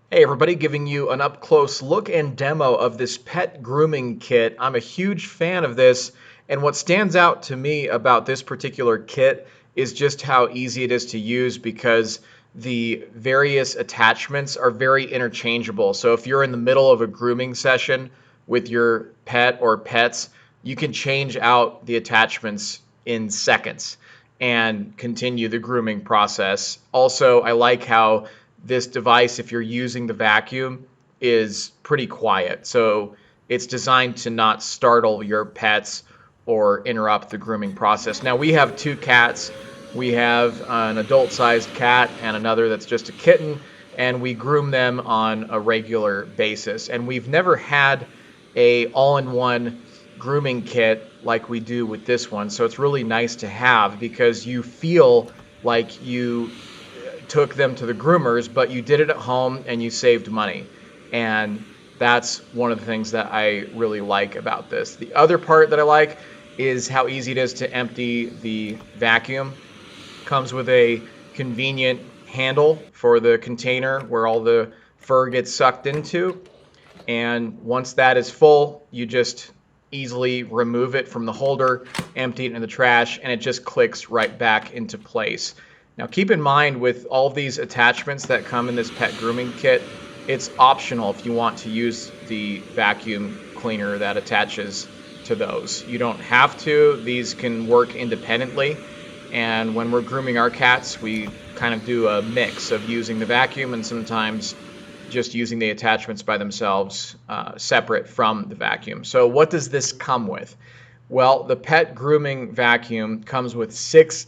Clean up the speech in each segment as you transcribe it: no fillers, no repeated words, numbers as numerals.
Hey everybody, giving you an up-close look and demo of this pet grooming kit. I'm a huge fan of this, and what stands out to me about this particular kit is just how easy it is to use because the various attachments are very interchangeable. So if you're in the middle of a grooming session with your pet or pets, you can change out the attachments in seconds and continue the grooming process. Also, I like how this device, if you're using the vacuum, is pretty quiet. So it's designed to not startle your pets or interrupt the grooming process. Now, we have two cats. We have an adult-sized cat and another that's just a kitten, and we groom them on a regular basis. And we've never had a all-in-one grooming kit like we do with this one. So it's really nice to have because you feel like you took them to the groomers, but you did it at home and you saved money. And that's one of the things that I really like about this. The other part that I like is how easy it is to empty the vacuum. Comes with a convenient handle for the container where all the fur gets sucked into. And once that is full, you just easily remove it from the holder, empty it in the trash, and it just clicks right back into place. Now keep in mind with all of these attachments that come in this pet grooming kit, it's optional if you want to use the vacuum cleaner that attaches to those. You don't have to. These can work independently. And when we're grooming our cats, we kind of do a mix of using the vacuum and sometimes just using the attachments by themselves, separate from the vacuum. So what does this come with? Well, the pet grooming vacuum comes with 6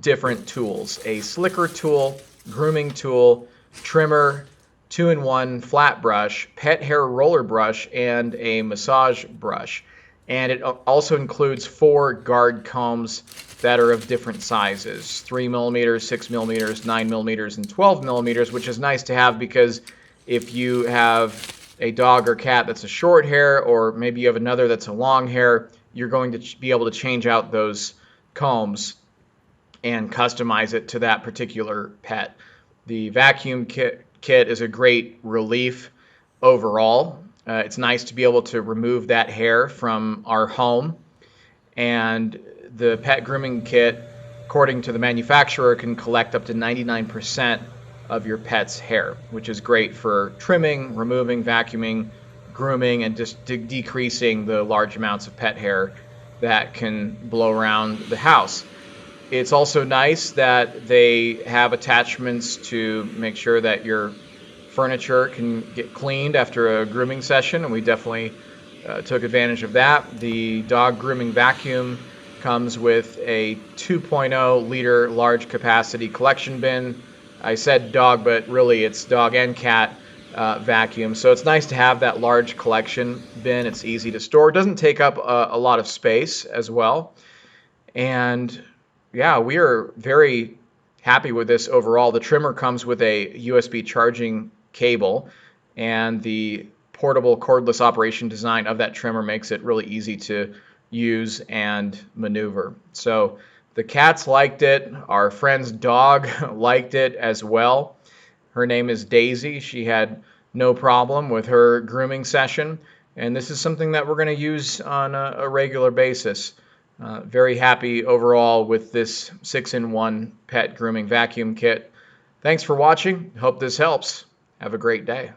different tools: a slicker tool, grooming tool, trimmer, 2-in-1 flat brush, pet hair roller brush, and a massage brush. And it also includes 4 guard combs that are of different sizes: 3 millimeters, 6 millimeters, 9 millimeters, and 12 millimeters, which is nice to have because if you have a dog or cat that's a short hair, or maybe you have another that's a long hair, you're going to be able to change out those combs and customize it to that particular pet. The vacuum kit is a great relief overall. It's nice to be able to remove that hair from our home. And the pet grooming kit, according to the manufacturer, can collect up to 99% of your pet's hair, which is great for trimming, removing, vacuuming, grooming, and just decreasing the large amounts of pet hair that can blow around the house. It's also nice that they have attachments to make sure that your furniture can get cleaned after a grooming session, and we definitely took advantage of that. The dog grooming vacuum comes with a 2.0 liter large capacity collection bin. I said dog, but really it's dog and cat vacuum. So it's nice to have that large collection bin. It's easy to store. It doesn't take up a lot of space as well. And yeah, we are very happy with this overall. The trimmer comes with a USB charging cable, and the portable cordless operation design of that trimmer makes it really easy to use and maneuver. So the cats liked it. Our friend's dog liked it as well. Her name is Daisy. She had no problem with her grooming session, and this is something that we're going to use on a regular basis. Very happy overall with this 6-in-1 pet grooming vacuum kit. Thanks for watching. Hope this helps. Have a great day.